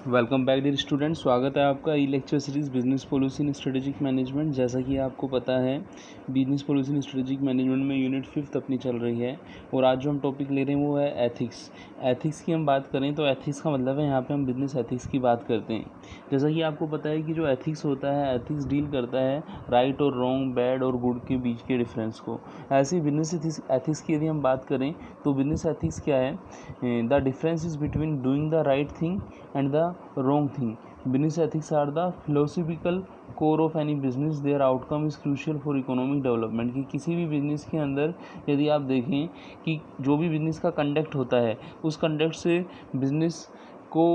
Welcome back dear student. स्वागत है आपका e lecture series business policy in strategic management. जैसा कि आपको पता है business policy in strategic management में यूनिट 5 अपनी चल रही है और आज जो हम टॉपिक ले रहे हैं वो है एथिक्स। एथिक्स की हम बात करें तो एथिक्स का मतलब है यहाँ पे हम बिजनेस एथिक्स की बात करते हैं। जैसा कि आपको पता है कि जो एथिक्स होता है, एथिक्स डील करता है राइट और रॉन्ग, बैड और गुड के बीच के डिफरेंस को। ऐसे ही बिजनेस एथिक्स की यदि हम बात करें तो बिजनेस एथिक्स क्या है? The difference is between doing the right thing and the wrong thing. Business ethics are the philosophical core of any business. Their outcome is crucial for economic development. कि किसी भी बिजनेस के अंदर यदि आप देखें कि जो भी बिजनेस का कंडक्ट होता है उस कंडक्ट से बिजनेस को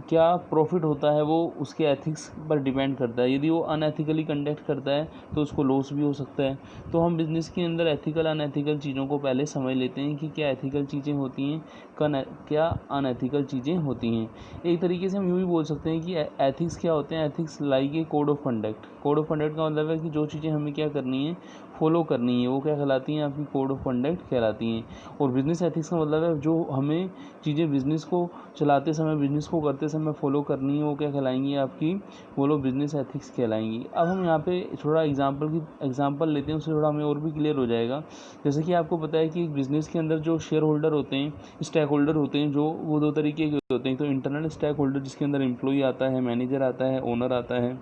क्या प्रॉफिट होता है वो उसके एथिक्स पर डिपेंड करता है। यदि वो अनएथिकली कंडक्ट करता है तो उसको लॉस भी हो सकता है। तो हम बिज़नेस के अंदर एथिकल अनएथिकल चीज़ों को पहले समझ लेते हैं कि क्या एथिकल चीज़ें होती हैं, क्या अनएथिकल चीज़ें होती हैं। एक तरीके से हम यूँ भी बोल सकते हैं कि एथिक्स क्या होते हैं? Ethics like a code of conduct. Code of conduct का मतलब है कि जो चीज़ें हमें क्या करनी है, फॉलो करनी है, वो क्या कहलाती हैं? आपकी कोड ऑफ कंडक्ट कहलाती हैं। और बिज़नेस एथिक्स का मतलब है जो हमें चीज़ें बिज़नेस को चलाते समय, बिज़नेस को करते समय फॉलो करनी है, वो क्या कहलाएंगी? आपकी वो लोग बिज़नेस एथिक्स कहलाएंगी। अब हम यहाँ पे थोड़ा एग्जांपल लेते हैं, उससे थोड़ा हमें और भी क्लियर हो जाएगा। जैसे कि आपको पता है कि एक बिज़नेस के अंदर जो शेयर होल्डर होते हैं, स्टेक होल्डर होते हैं, जो वो दो तरीके के होते हैं। तो इंटरनल स्टेक होल्डर जिसके अंदर एम्प्लॉई आता है, मैनेजर आता है, ओनर आता है,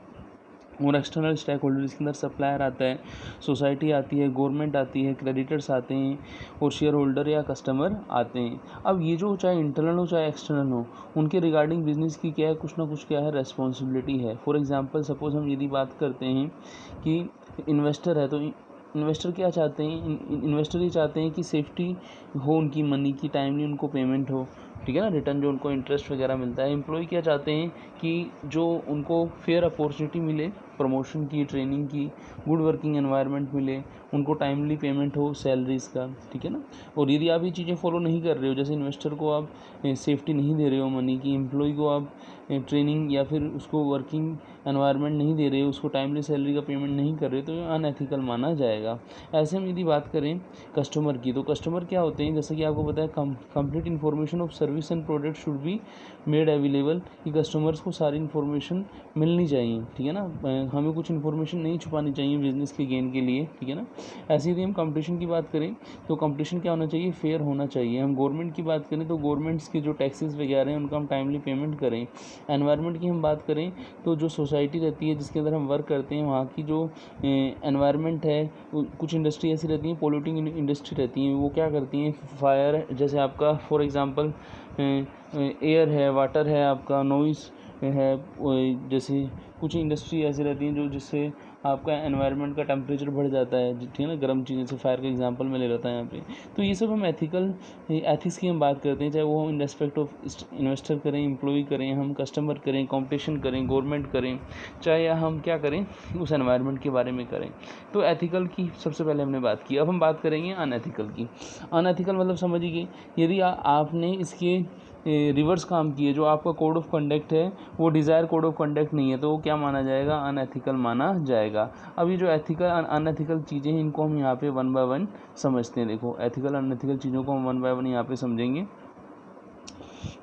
और एक्सटर्नल स्टेक होल्डर जिसके अंदर सप्लायर आता है, सोसाइटी आती है, गवर्नमेंट आती है, क्रेडिटर्स आते हैं और शेयर होल्डर या कस्टमर आते हैं। अब ये जो चाहे इंटरनल हो चाहे एक्सटर्नल हो, उनके रिगार्डिंग बिजनेस की क्या है, कुछ ना कुछ क्या है, रेस्पॉन्सिबिलिटी है। फॉर एग्जांपल सपोज हम यदि बात करते हैं कि इन्वेस्टर है तो इन्वेस्टर क्या चाहते हैं? इन्वेस्टर ये चाहते हैं कि सेफ्टी हो उनकी मनी की, टाइमली उनको पेमेंट हो, ठीक है ना, रिटर्न जो उनको इंटरेस्ट वगैरह मिलता है। एम्प्लॉय क्या चाहते हैं कि जो उनको फेयर अपॉर्चुनिटी मिले, प्रमोशन की, ट्रेनिंग की, गुड वर्किंग एनवायरनमेंट मिले, उनको टाइमली पेमेंट हो सैलरीज का, ठीक है ना। और यदि आप ये चीज़ें फॉलो नहीं कर रहे हो, जैसे इन्वेस्टर को आप सेफ्टी नहीं दे रहे हो मनी की, एम्प्लॉय को आप ट्रेनिंग या फिर उसको वर्किंग एनवायरनमेंट नहीं दे रहे हो, उसको टाइमली सैलरी का पेमेंट नहीं कर रहे हो, तो ये अनएथिकल माना जाएगा। ऐसे हम यदि बात करें कस्टमर की, तो कस्टमर क्या होते हैं? जैसे कि आपको पता है complete information of service and product should be made available, कि कस्टमर्स को सारी इन्फॉर्मेशन मिलनी चाहिए, ठीक है ना। हमें कुछ इन्फॉर्मेशन नहीं छुपानी चाहिए बिजनेस के गेन के लिए, ठीक है ना। ऐसे यदि हम कंपटीशन की बात करें तो कंपटीशन क्या होना चाहिए? फेयर होना चाहिए। हम गवर्नमेंट की बात करें तो गवर्नमेंट्स के जो टैक्सेस वगैरह हैं उनका हम टाइमली पेमेंट करें। एनवायरनमेंट की हम बात करें तो जो सोसाइटी रहती है जिसके अंदर हम वर्क करते हैं, वहाँ की जो एनवायरनमेंट है, कुछ इंडस्ट्री ऐसी रहती हैं, पोल्यूटिंग इंडस्ट्री रहती हैं, वो क्या करती हैं? फायर, जैसे आपका फॉर एग्जांपल एयर है, वाटर है, आपका नॉइस है, जैसे कुछ इंडस्ट्री ऐसी रहती हैं जो जिससे आपका एनवायरनमेंट का टेम्परेचर बढ़ जाता है, ठीक है ना। गर्म चीज़ें से फायर का एग्जांपल मैं ले रहा था यहाँ पे। तो ये सब हम एथिक्स की हम बात करते हैं, चाहे वो हम इन रेस्पेक्ट ऑफ इन्वेस्टर करें, एम्प्लॉय करें, हम कस्टमर करें, कंपटीशन करें, गवर्नमेंट करें, चाहे या हम क्या करें, उस एनवायरनमेंट के बारे में करें। तो एथिकल की सबसे पहले हमने बात की। अब हम बात करेंगे अनएथिकल की। अनएथिकल मतलब समझिए, यदि आपने इसके रिवर्स काम किए, जो आपका कोड ऑफ कंडक्ट है वो डिज़ायर कोड ऑफ कंडक्ट नहीं है, तो वो क्या माना जाएगा? अनएथिकल माना जाएगा। अब ये जो एथिकल अनएथिकल चीज़ें हैं इनको हम यहाँ पे वन बाय वन समझते हैं। देखो, एथिकल अनएथिकल चीज़ों को हम वन बाय वन यहाँ पे समझेंगे।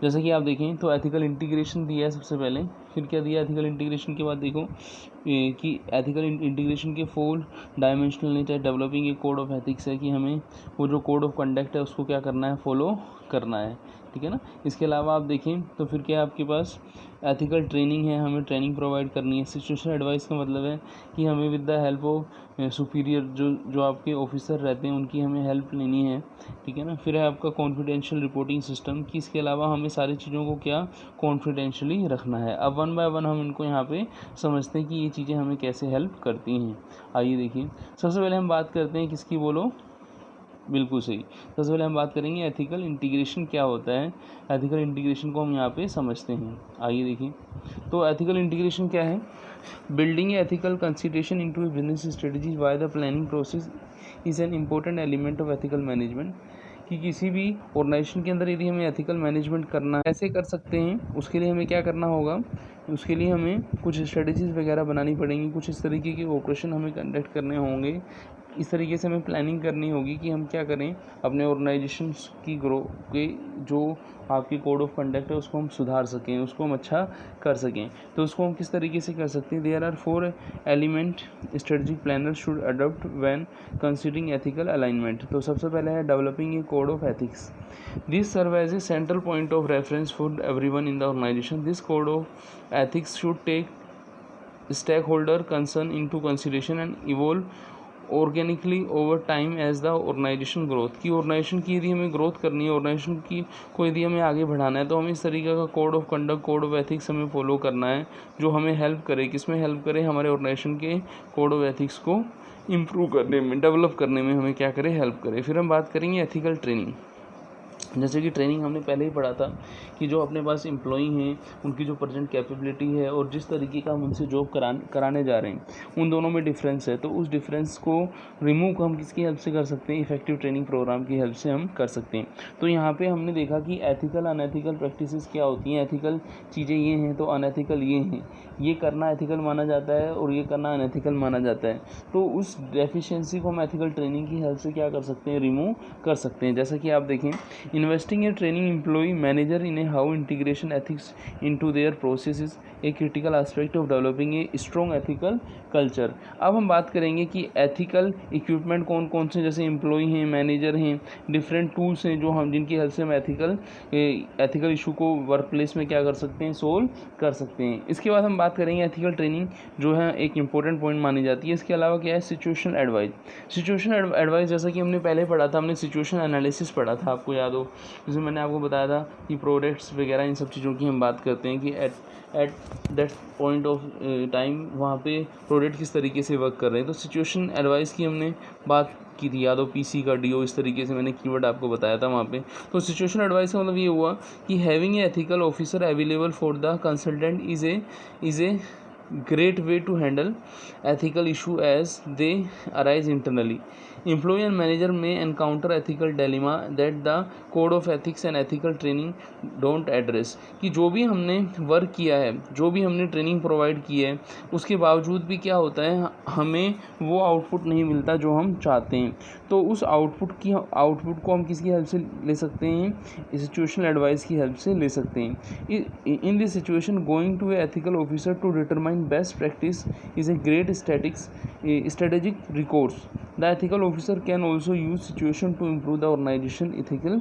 जैसे कि आप देखें तो एथिकल इंटीग्रेशन दिया है सबसे पहले, फिर क्या दिया? एथिकल इंटीग्रेशन के बाद देखो कि एथिकल इंटीग्रेशन के 4 dimensional nature developing a code of ethics है, कि हमें वो जो कोड ऑफ कंडक्ट है उसको क्या करना है? फॉलो करना है, ठीक है ना। इसके अलावा आप देखें तो फिर क्या है आपके पास? एथिकल ट्रेनिंग है, हमें ट्रेनिंग प्रोवाइड करनी है। सिचुएशनल एडवाइस का मतलब है कि हमें with the help of superior, जो आपके ऑफिसर रहते हैं उनकी हमें हेल्प लेनी है, ठीक है ना। फिर है आपका कॉन्फिडेंशियल रिपोर्टिंग सिस्टम, कि इसके अलावा हमें सारी चीज़ों को क्या कॉन्फिडेंशियली रखना है। अब वन बाय वन हम इनको यहाँ पे समझते हैं कि ये चीज़ें हमें कैसे हेल्प करती हैं। आइए देखिए, सबसे पहले हम बात करते हैं किसकी? बोलो, बिल्कुल सही। सबसे पहले हम बात करेंगे एथिकल इंटीग्रेशन क्या होता है। एथिकल इंटीग्रेशन को हम यहाँ पे समझते हैं। आइए देखिए, तो एथिकल इंटीग्रेशन क्या है? Building ethical consideration into A business strategy why the planning process is an important element of ethical management. कि किसी भी ऑर्गेनाइजेशन के अंदर यदि हमें एथिकल मैनेजमेंट करना है, कैसे कर सकते हैं? उसके लिए हमें क्या करना होगा? उसके लिए हमें कुछ स्ट्रेटजीज़ वगैरह बनानी पड़ेंगी, कुछ इस तरीके के ऑपरेशन हमें कंडक्ट करने होंगे इस तरीके से हमें प्लानिंग करनी होगी कि हम क्या करें, अपने ऑर्गेनाइजेशन की ग्रो के जो आपकी कोड ऑफ कंडक्ट है उसको हम सुधार सकें, उसको हम अच्छा कर सकें। तो उसको हम किस तरीके से कर सकते हैं? There are 4 element strategic planner should adopt when considering ethical alignment. तो सबसे पहले है developing a code of ethics. This serve as a central point of reference for everyone in the organisation. This code of ethics should take stakeholder concern into consideration and evolve organically over time as the organisation growth. की organisation की यदि हमें growth करनी है, organisation की को यदि हमें आगे बढ़ाना है, तो हमें इस तरीके का code of conduct, code of ethics हमें फॉलो करना है, जो हमें हेल्प करे। किस में हेल्प करे? हमारे ऑर्गेनाइजेशन के कोड ऑफ एथिक्स को इम्प्रूव करने में, डेवलप करने में हमें क्या करे? हेल्प करे। फिर हम बात करेंगे एथिकल ट्रेनिंग। जैसे कि ट्रेनिंग हमने पहले ही पढ़ा था कि जो अपने पास एम्प्लॉई हैं उनकी जो प्रेजेंट कैपेबिलिटी है और जिस तरीके का हम उनसे जॉब कराने जा रहे हैं, उन दोनों में डिफरेंस है। तो उस डिफरेंस को रिमूव हम किसकी हेल्प से कर सकते हैं? इफेक्टिव ट्रेनिंग प्रोग्राम की हेल्प से हम कर सकते हैं। तो यहाँ पे हमने देखा कि एथिकल अनएथिकल प्रैक्टिसेस क्या होती हैं। एथिकल चीज़ें ये हैं तो अनएथिकल ये हैं। ये करना एथिकल माना जाता है और ये करना अनएथिकल माना जाता है। तो उस डेफिशिएंसी को हम एथिकल ट्रेनिंग की हेल्प से क्या कर सकते हैं? रिमूव कर सकते हैं। जैसा कि आप देखें, investing in training employee manager in a how integration ethics into their process is a critical aspect of developing a strong ethical culture। अब हम बात करेंगे कि एथिकल इक्विपमेंट कौन कौन से, जैसे एम्प्लॉई हैं, मैनेजर हैं, डिफरेंट टूल्स हैं जो हम जिनकी हेल्प से हम एथिकल इशू को वर्क प्लेस में क्या कर सकते हैं? सोल्व कर सकते हैं। इसके बाद हम बात करेंगे एथिकल ट्रेनिंग जो है एक इंपॉर्टेंट पॉइंट मानी जाती है। इसके अलावा क्या है? Situational advice. सिचुएशनल एडवाइस जैसा कि हमने पहले पढ़ा था, हमने सिचुएशन एनालिसिस पढ़ा था, आपको याद हो, जैसे मैंने आपको बताया था कि प्रोडक्ट्स वगैरह इन सब चीज़ों की हम बात करते हैं कि at that point of time वहाँ पे प्रोडक्ट किस तरीके से वर्क कर रहे हैं। तो सिचुएशन एडवाइस की हमने बात की थी, याद हो, पीसी का डीओ, इस तरीके से मैंने कीवर्ड आपको बताया था वहाँ पे। तो सिचुएशन एडवाइस का मतलब ये हुआ कि having a ethical officer available for the consultant is a great way to handle ethical issue as they arise internally. Employee and manager may encounter ethical dilemma that the code of ethics and ethical training don't address। कि जो भी हमने work किया है, जो भी हमने training provide की है, उसके बावजूद भी क्या होता है, हमें वो आउटपुट नहीं मिलता जो हम चाहते हैं। तो उस आउटपुट को हम किसकी हेल्प से ले सकते हैं? सिचुएशनल एडवाइस की हेल्प से ले सकते हैं। In this situation going to a ethical officer to determine best practice is a great strategic recourse। The ethical officer can also use situation to improve the organization ethical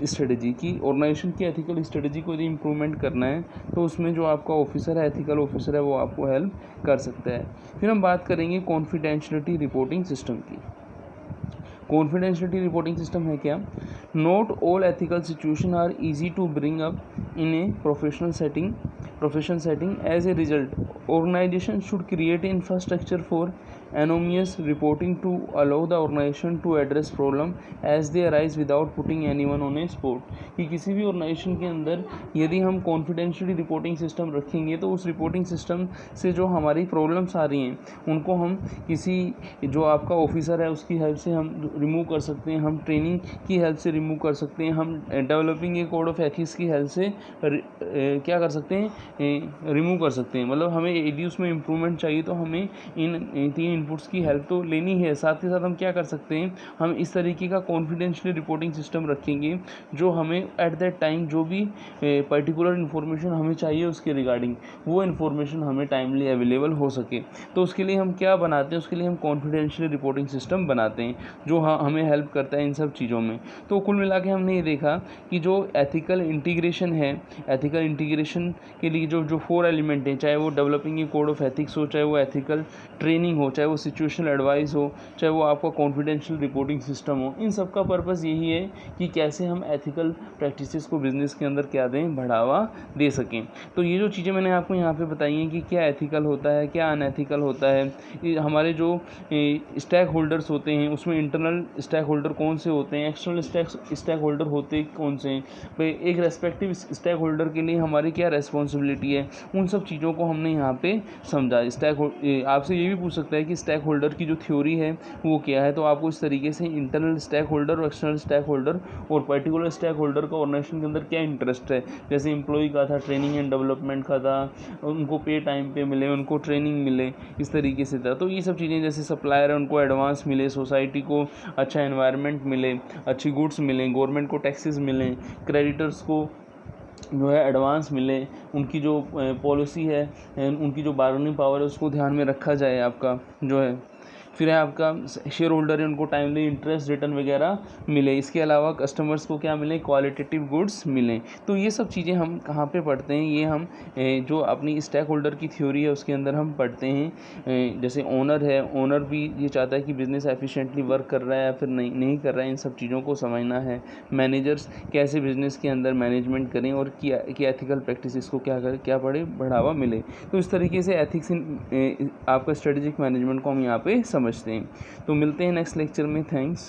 strategy। की organisation की ethical strategy को यदि improvement करना है तो उसमें जो आपका ऑफिसर है, एथिकल ऑफिसर है, वो आपको हेल्प कर सकता है। फिर हम बात करेंगे कॉन्फिडेंशियलिटी रिपोर्टिंग सिस्टम की। कॉन्फिडेंशियलिटी रिपोर्टिंग सिस्टम है क्या? Not all ethical situation are easy to bring up in a profession setting। As a result, organization should create infrastructure for anonymous reporting to allow the organization to address problem as they arise without putting anyone on a spot। कि किसी भी organisation के अंदर यदि हम confidentiality reporting system रखेंगे तो उस रिपोर्टिंग सिस्टम से जो हमारी प्रॉब्लम्स आ रही हैं उनको हम किसी जो आपका ऑफिसर है उसकी हेल्प से हम रिमूव कर सकते हैं, हम ट्रेनिंग की हेल्प से रिमूव कर सकते हैं, हम developing a code of ethics की हेल्प से क्या कर सकते हैं? रिमूव कर सकते हैं। मतलब हमें यदि उसमें इम्प्रूवमेंट चाहिए तो हमें इन 3 इनपुट्स की हेल्प तो लेनी है। साथ ही साथ हम क्या कर सकते हैं? हम इस तरीके का कॉन्फिडेंशियली रिपोर्टिंग सिस्टम रखेंगे जो हमें एट दैट टाइम जो भी पर्टिकुलर इन्फॉर्मेशन हमें चाहिए उसके रिगार्डिंग वो इन्फॉर्मेशन हमें टाइमली अवेलेबल हो सके। तो उसके लिए हम क्या बनाते हैं? उसके लिए हम कॉन्फिडेंशियली रिपोर्टिंग सिस्टम बनाते हैं जो हमें हेल्प करता है इन सब चीज़ों में। तो कुल मिला के हमने ये देखा कि जो एथिकल इंटीग्रेशन है, एथिकल इंटीग्रेशन के लिए जो 4 एलिमेंट हैं, चाहे वो developing a code of ethics हो, चाहे वो एथिकल ट्रेनिंग हो, चाहे वो सिचुएशनल एडवाइस हो, चाहे वो आपका कॉन्फिडेंशियल रिपोर्टिंग सिस्टम हो, इन सब का पर्पस यही है कि कैसे हम एथिकल प्रैक्टिसेस को बिजनेस के अंदर क्या दें? बढ़ावा दे सकें। तो ये जो चीज़ें मैंने आपको यहाँ पे बताई हैं कि क्या एथिकल होता है, क्या अनएथिकल होता है, हमारे जो स्टेक होल्डर्स होते हैं उसमें इंटरनल स्टेक होल्डर कौन से होते हैं, एक्सटर्नल स्टेक होल्डर होते कौन से हैं, एक रेस्पेक्टिव स्टेक होल्डर के लिए हमारी क्या रेस्पॉन्सिबिलिटी है, उन सब चीज़ों को हमने यहाँ पे समझा। आपसे ये भी पूछ सकता है कि स्टैक होल्डर की जो थ्योरी है वो क्या है। तो आपको इस तरीके से इंटरनल स्टैक होल्डर और एक्सटर्नल स्टैक होल्डर और पर्टिकुलर स्टैक होल्डर का ऑर्गेनाइजेशन के अंदर क्या इंटरेस्ट है, जैसे एम्प्लॉय का था, ट्रेनिंग एंड डेवलपमेंट का था, उनको पे टाइम पे मिले, उनको ट्रेनिंग मिले, इस तरीके से था। तो ये सब चीज़ें, जैसे सप्लायर है उनको एडवांस मिले, सोसाइटी को अच्छा एनवायरनमेंट मिले, अच्छी गुड्स मिलें, गवर्नमेंट को टैक्सेस मिलें, क्रेडिटर्स को जो है एडवांस मिले, उनकी जो पॉलिसी है, उनकी जो बार्गेनिंग पावर है उसको ध्यान में रखा जाए आपका जो है। फिर है आपका शेयर होल्डर है, उनको टाइमली इंटरेस्ट रिटर्न वगैरह मिले। इसके अलावा कस्टमर्स को क्या मिले, क्वालिटेटिव गुड्स मिलें। तो ये सब चीज़ें हम कहाँ पे पढ़ते हैं, ये हम जो अपनी स्टैक होल्डर की थ्योरी है उसके अंदर हम पढ़ते हैं। जैसे ओनर है, ओनर भी ये चाहता है कि बिज़नेस एफिशिएंटली वर्क कर रहा है या फिर नहीं कर रहा है, इन सब चीज़ों को समझना है। मैनेजर्स कैसे बिज़नेस के अंदर मैनेजमेंट करें और कि एथिकल प्रैक्टिसेस को क्या बढ़ावा मिले। तो इस तरीके से एथिक्स इन आपका स्ट्रेटेजिक मैनेजमेंट को हम यहाँ पे समझते हैं। तो मिलते हैं नेक्स्ट लेक्चर में। थैंक्स।